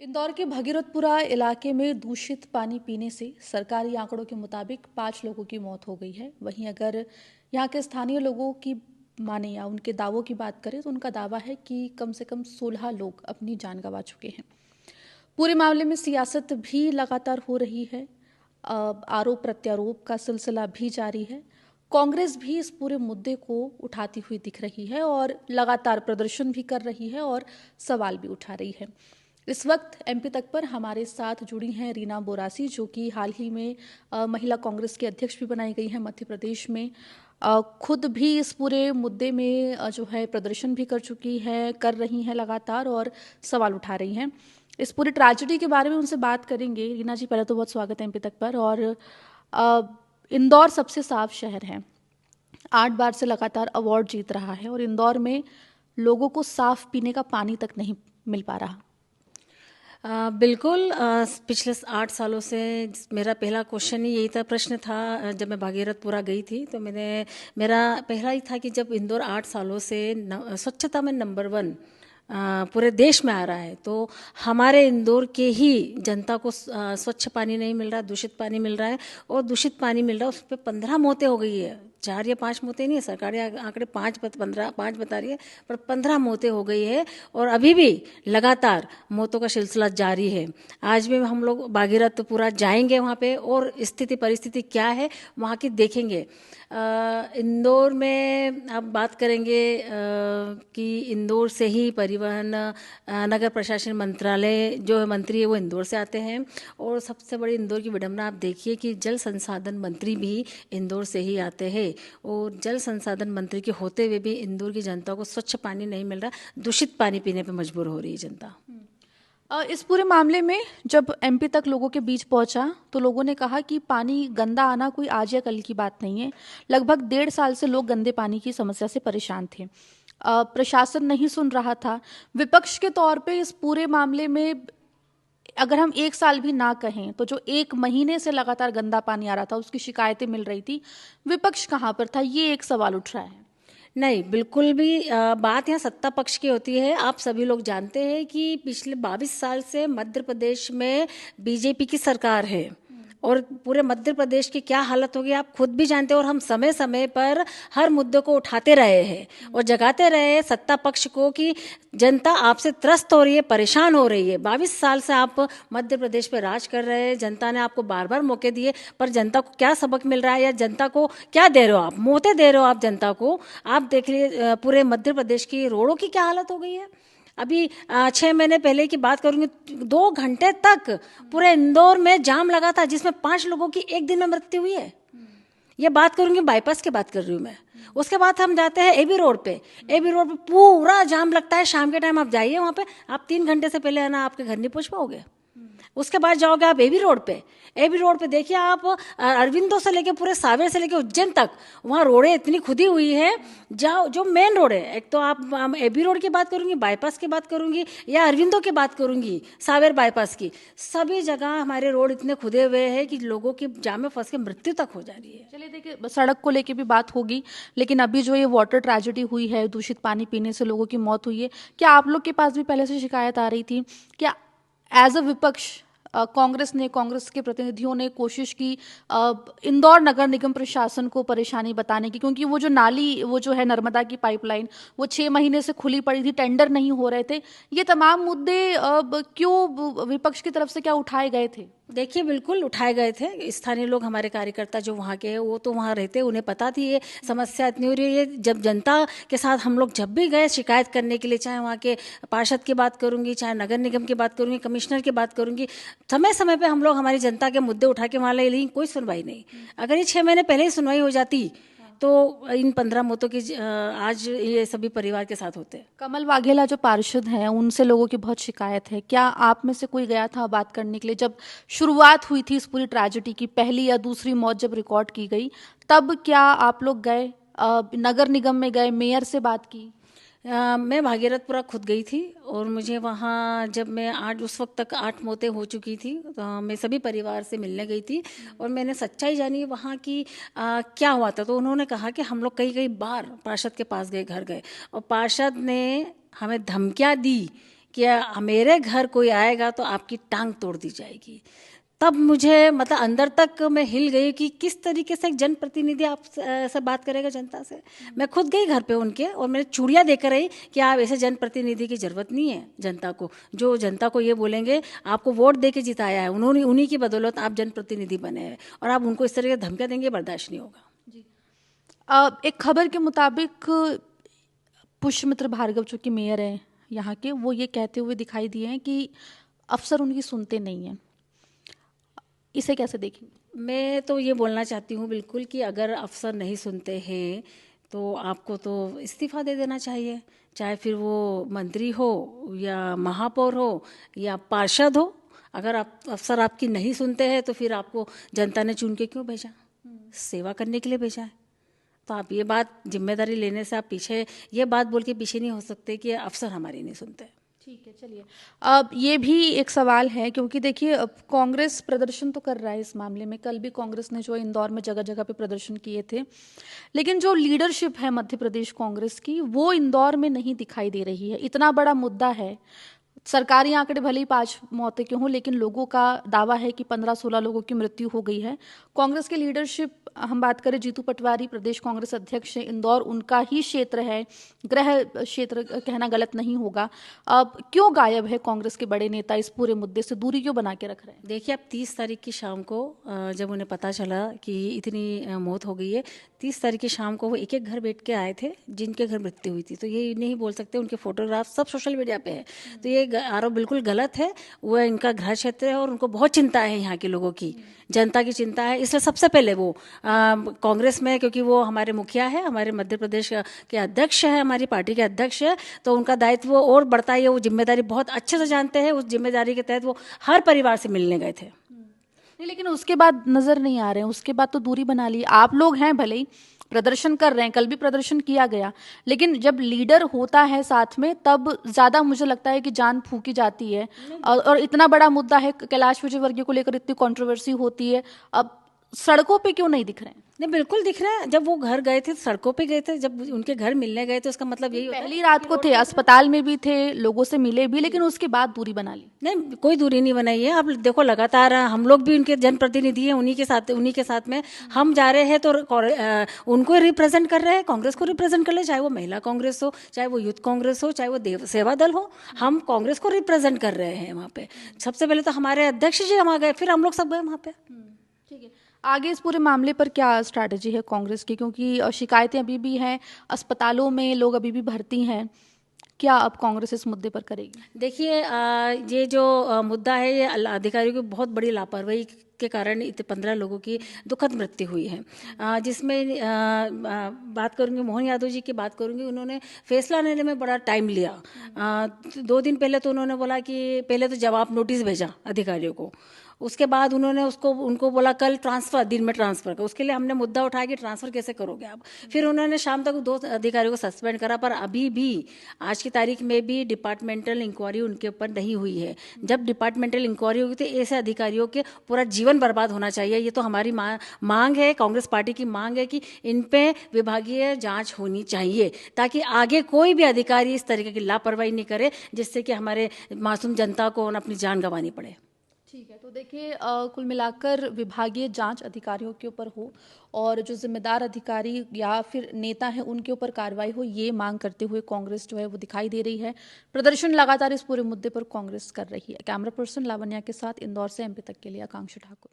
इंदौर के भगीरथपुरा इलाके में दूषित पानी पीने से सरकारी आंकड़ों के मुताबिक 5 लोगों की मौत हो गई है। वहीं अगर यहां के स्थानीय लोगों की माने या उनके दावों की बात करें तो उनका दावा है कि कम से कम 16 लोग अपनी जान गंवा चुके हैं। पूरे मामले में सियासत भी लगातार हो रही है। आरोप प्रत्यारोप का सिलसिला भी जारी है। कांग्रेस भी इस पूरे मुद्दे को उठाती हुई दिख रही है और लगातार प्रदर्शन भी कर रही है और सवाल भी उठा रही है। इस वक्त एमपी तक पर हमारे साथ जुड़ी हैं रीना बोरासी, जो कि हाल ही में महिला कांग्रेस की अध्यक्ष भी बनाई गई हैं मध्य प्रदेश में। खुद भी इस पूरे मुद्दे में जो है प्रदर्शन भी कर रही हैं लगातार और सवाल उठा रही हैं। इस पूरी ट्रेजेडी के बारे में उनसे बात करेंगे। रीना जी, पहले तो बहुत स्वागत है एमपी तक पर। और अ, इंदौर सबसे साफ शहर है, 8 बार से लगातार अवार्ड जीत रहा है और इंदौर में लोगों को साफ पीने का पानी तक नहीं मिल पा रहा। बिल्कुल। पिछले 8 सालों से मेरा पहला क्वेश्चन ही यही था, प्रश्न था। जब मैं भागीरथपुरा गई थी तो मेरा पहला ही था कि जब इंदौर 8 सालों से स्वच्छता में नंबर 1 पूरे देश में आ रहा है, तो हमारे इंदौर के ही जनता को स्वच्छ पानी नहीं मिल रहा, दूषित पानी मिल रहा है। और दूषित पानी मिल रहा है, उस पर 15 मौतें हो गई है। 4 या 5 मौतें नहीं है, सरकारी आंकड़े 5 बता रही है, पर 15 मौतें हो गई है। और अभी भी लगातार मौतों का सिलसिला जारी है। आज भी हम लोग भागीरथपुरा जाएंगे, वहाँ पे और स्थिति परिस्थिति क्या है वहाँ की देखेंगे। इंदौर में आप बात करेंगे कि इंदौर से ही परिवहन नगर प्रशासन मंत्रालय जो है मंत्री है वो इंदौर से आते हैं। और सबसे बड़ी इंदौर की विडंबना आप देखिए कि जल संसाधन मंत्री भी इंदौर से ही आते हैं। और जल संसाधन मंत्री के होते हुए भी इंदौर की जनता को स्वच्छ पानी नहीं मिल रहा, दूषित पानी पीने पर मजबूर हो रही है जनता। इस पूरे मामले में जब एमपी तक लोगों के बीच पहुंचा तो लोगों ने कहा कि पानी गंदा आना कोई आज या कल की बात नहीं है। लगभग 1.5 साल से लोग गंदे पानी की समस्या से परेशान थे। प्रशासन नहीं सुन रहा था। विपक्ष के तौर पे इस पूरे मामले में अगर हम 1 साल भी ना कहें तो जो 1 महीने से लगातार गंदा पानी आ रहा था उसकी शिकायतें मिल रही थी, विपक्ष कहाँ पर था, ये एक सवाल उठ रहा है। नहीं, बिल्कुल भी बात यहाँ सत्ता पक्ष की होती है। आप सभी लोग जानते हैं कि पिछले 22 साल से मध्य प्रदेश में बीजेपी की सरकार है। और पूरे मध्य प्रदेश की क्या हालत होगी आप खुद भी जानते हैं। और हम समय समय पर हर मुद्दे को उठाते रहे हैं और जगाते रहे हैं सत्ता पक्ष को कि जनता आपसे त्रस्त हो रही है, परेशान हो रही है। 22 साल से आप मध्य प्रदेश पे राज कर रहे हैं, जनता ने आपको बार बार मौके दिए, पर जनता को क्या सबक मिल रहा है या जनता को क्या दे रहे हो आप, मौतें दे रहे हो आप जनता को। आप देख लीजिए पूरे मध्य प्रदेश की रोडों की क्या हालत हो गई है। अभी 6 महीने पहले की बात करूंगी, 2 घंटे तक पूरे इंदौर में जाम लगा था, जिसमें 5 लोगों की एक दिन में मृत्यु हुई है। ये बात करूंगी, बाईपास की बात कर रही हूँ मैं। उसके बाद हम जाते हैं एबी रोड पे। एबी रोड पे पूरा जाम लगता है। शाम के टाइम आप जाइए वहाँ पे, आप 3 घंटे से पहले है ना आपके घर नहीं पहुँच पाओगे। उसके बाद जाओगे आप एबी रोड पे। एबी रोड पे देखिए आप, अरविंदो से लेके पूरे सावेर से लेके उज्जैन तक वहाँ रोडें इतनी खुदी हुई है। जो मेन रोड है, एक तो आप एबी रोड की बात करूंगी, बाईपास की बात करूंगी या अरविंदो की बात करूंगी, सावेर बाईपास की, सभी जगह हमारे रोड इतने खुदे हुए हैं कि लोगों की जाम में फंस के मृत्यु तक हो जा रही है। चलिए देखिए, सड़क को लेके भी बात होगी, लेकिन अभी जो ये वाटर ट्रेजेडी हुई है, दूषित पानी पीने से लोगों की मौत हुई है, क्या आप लोग के पास भी पहले से शिकायत आ रही थी? क्या एज अ विपक्ष कांग्रेस के प्रतिनिधियों ने कोशिश की इंदौर नगर निगम प्रशासन को परेशानी बताने की? क्योंकि वो जो नाली, वो जो है नर्मदा की पाइपलाइन, वो 6 महीने से खुली पड़ी थी, टेंडर नहीं हो रहे थे। ये तमाम मुद्दे क्यों विपक्ष की तरफ से क्या उठाए गए थे? देखिए, बिल्कुल उठाए गए थे। स्थानीय लोग, हमारे कार्यकर्ता जो वहाँ के हैं, वो तो वहाँ रहते हैं, उन्हें पता थी ये समस्या इतनी हो रही है। जब जनता के साथ हम लोग जब भी गए शिकायत करने के लिए, चाहे वहाँ के पार्षद की बात करूंगी, चाहे नगर निगम की बात करूंगी, कमिश्नर की बात करूंगी, समय समय पे हम लोग हमारी जनता के मुद्दे उठा के वहाँ ले, लेकिन कोई सुनवाई नहीं। अगर ये 6 महीने पहले ही सुनवाई हो जाती तो इन 15 मौतों की आज ये सभी परिवार के साथ होते। कमल वाघेला जो पार्षद हैं, उनसे लोगों की बहुत शिकायत है। क्या आप में से कोई गया था बात करने के लिए? जब शुरुआत हुई थी इस पूरी ट्रेजेडी की, पहली या दूसरी मौत जब रिकॉर्ड की गई, तब क्या आप लोग गए, नगर निगम में गए, मेयर से बात की? मैं भागीरथपुरा खुद गई थी और मुझे वहाँ जब मैं उस वक्त तक 8 मौतें हो चुकी थी, तो मैं सभी परिवार से मिलने गई थी और मैंने सच्चाई जानी वहाँ की क्या हुआ था। तो उन्होंने कहा कि हम लोग कई कई बार पार्षद के पास गए, घर गए, और पार्षद ने हमें धमकियाँ दी कि मेरे घर कोई आएगा तो आपकी टांग तोड़ दी जाएगी। तब मुझे मतलब अंदर तक मैं हिल गई कि किस तरीके से एक जनप्रतिनिधि आप से बात करेगा जनता से। मैं खुद गई घर पे उनके और मैंने चूड़ियाँ देकर आई कि आप ऐसे जनप्रतिनिधि की ज़रूरत नहीं है जनता को, जो जनता को ये बोलेंगे आपको वोट दे के जिताया है उन्होंने, उन्हीं की बदौलत आप जनप्रतिनिधि बने हैं और आप उनको इस तरह की धमकियाँ देंगे, बर्दाश्त नहीं होगा। जी। एक खबर के मुताबिक पुष्यमित्र भार्गव जो कि मेयर हैं यहाँ के, वो ये कहते हुए दिखाई दिए हैं कि अफसर उनकी सुनते नहीं हैं। इसे कैसे देखेंगे? मैं तो ये बोलना चाहती हूँ बिल्कुल कि अगर अफसर नहीं सुनते हैं तो आपको तो इस्तीफ़ा दे देना चाहिए, चाहे फिर वो मंत्री हो या महापौर हो या पार्षद हो। अगर आप अफसर आपकी नहीं सुनते हैं तो फिर आपको जनता ने चुन के क्यों भेजा? सेवा करने के लिए भेजा है। तो आप ये बात जिम्मेदारी लेने से आप पीछे, ये बात बोल के पीछे नहीं हो सकते कि अफसर हमारी नहीं सुनते। ठीक है, चलिए। अब ये भी एक सवाल है, क्योंकि देखिए अब कांग्रेस प्रदर्शन तो कर रहा है इस मामले में। कल भी कांग्रेस ने जो इंदौर में जगह जगह पे प्रदर्शन किए थे, लेकिन जो लीडरशिप है मध्य प्रदेश कांग्रेस की, वो इंदौर में नहीं दिखाई दे रही है। इतना बड़ा मुद्दा है, सरकारी आंकड़े भले ही 5 मौतें क्यों हों, लेकिन लोगों का दावा है कि 15-16 लोगों की मृत्यु हो गई है। कांग्रेस की लीडरशिप, हम बात करें जीतू पटवारी प्रदेश कांग्रेस अध्यक्ष हैं, इंदौर उनका ही क्षेत्र है, गृह क्षेत्र कहना गलत नहीं होगा। अब क्यों गायब है कांग्रेस के बड़े नेता? इस पूरे मुद्दे से दूरी क्यों बना के रख रहे हैं? देखिए, अब 30 तारीख की शाम को जब उन्हें पता चला कि इतनी मौत हो गई है, 30 तारीख की शाम को वो एक एक घर बैठ के आए थे जिनके घर मृत्यु हुई थी। तो ये नहीं बोल सकते, उनके फोटोग्राफ सब सोशल मीडिया पे है। तो ये आरोप बिल्कुल गलत है। वो इनका गृह क्षेत्र है और उनको बहुत चिंता है यहाँ के लोगों की, जनता की चिंता है। इसलिए सबसे पहले वो कांग्रेस में, क्योंकि वो हमारे मुखिया है, हमारे मध्य प्रदेश के अध्यक्ष है, हमारी पार्टी के अध्यक्ष है, तो उनका दायित्व और बढ़ता है। वो जिम्मेदारी बहुत अच्छे से जानते हैं। उस जिम्मेदारी के तहत वो हर परिवार से मिलने गए थे। नहीं, लेकिन उसके बाद नजर नहीं आ रहे हैं। उसके बाद तो दूरी बना ली। आप लोग हैं, भले ही प्रदर्शन कर रहे हैं, कल भी प्रदर्शन किया गया, लेकिन जब लीडर होता है साथ में तब ज्यादा मुझे लगता है कि जान फूकी जाती है। और इतना बड़ा मुद्दा है, कैलाश विजयवर्गीय को लेकर इतनी कंट्रोवर्सी होती है, अब सड़कों पे क्यों नहीं दिख रहे हैं? नहीं, बिल्कुल दिख रहा है। जब वो घर गए थे, सड़कों पे गए थे, जब उनके घर मिलने गए थे, उसका मतलब यही होता है। पहली रात को थे, अस्पताल में भी थे, लोगों से मिले भी, लेकिन उसके बाद दूरी बना ली। नहीं, कोई दूरी नहीं बनाई है। आप देखो, लगातार हम लोग भी उनके जनप्रतिनिधि हैं, उन्हीं के साथ में हम जा रहे हैं तो उनको रिप्रेजेंट कर रहे हैं, कांग्रेस को रिप्रेजेंट कर रहे हैं, चाहे वो महिला कांग्रेस हो, चाहे वो यूथ कांग्रेस हो, चाहे वो सेवा दल हो। हम कांग्रेस को रिप्रेजेंट कर रहे हैं वहाँ पे। सबसे पहले तो हमारे अध्यक्ष जी वहाँ गए, फिर हम लोग सब गए वहाँ पे। ठीक है, आगे इस पूरे मामले पर क्या स्ट्रैटेजी है कांग्रेस की? क्योंकि शिकायतें अभी भी हैं, अस्पतालों में लोग अभी भी भर्ती हैं। क्या अब कांग्रेस इस मुद्दे पर करेगी? देखिए, ये जो मुद्दा है, ये अधिकारियों की बहुत बड़ी लापरवाही के कारण 15 लोगों की दुखद मृत्यु हुई है। जिसमें बात करूंगी, मोहन यादव जी की बात करूंगी। उन्होंने फैसला लेने में बड़ा टाइम लिया। 2 दिन पहले तो उन्होंने बोला कि पहले तो जवाब नोटिस भेजा अधिकारियों को, उसके बाद उन्होंने उनको बोला कल ट्रांसफ़र, दिन में ट्रांसफ़र का। उसके लिए हमने मुद्दा उठाया कि ट्रांसफ़र कैसे करोगे आप। फिर उन्होंने शाम तक 2 अधिकारियों को सस्पेंड करा, पर अभी भी आज की तारीख में भी डिपार्टमेंटल इंक्वायरी उनके ऊपर नहीं हुई है। जब डिपार्टमेंटल इंक्वायरी होगी तो ऐसे अधिकारियों के पूरा जीवन बर्बाद होना चाहिए। ये तो हमारी मांग है, कांग्रेस पार्टी की मांग है कि इन पे विभागीय जाँच होनी चाहिए, ताकि आगे कोई भी अधिकारी इस तरीके की लापरवाही नहीं करे जिससे कि हमारे मासूम जनता को अपनी जान गंवानी पड़े। ठीक है, तो देखिए, कुल मिलाकर विभागीय जांच अधिकारियों के ऊपर हो और जो जिम्मेदार अधिकारी या फिर नेता है उनके ऊपर कार्रवाई हो, ये मांग करते हुए कांग्रेस जो है वो दिखाई दे रही है। प्रदर्शन लगातार इस पूरे मुद्दे पर कांग्रेस कर रही है। कैमरा पर्सन लावण्या के साथ इंदौर से एमपी तक के लिए आकांक्षा ठाकुर।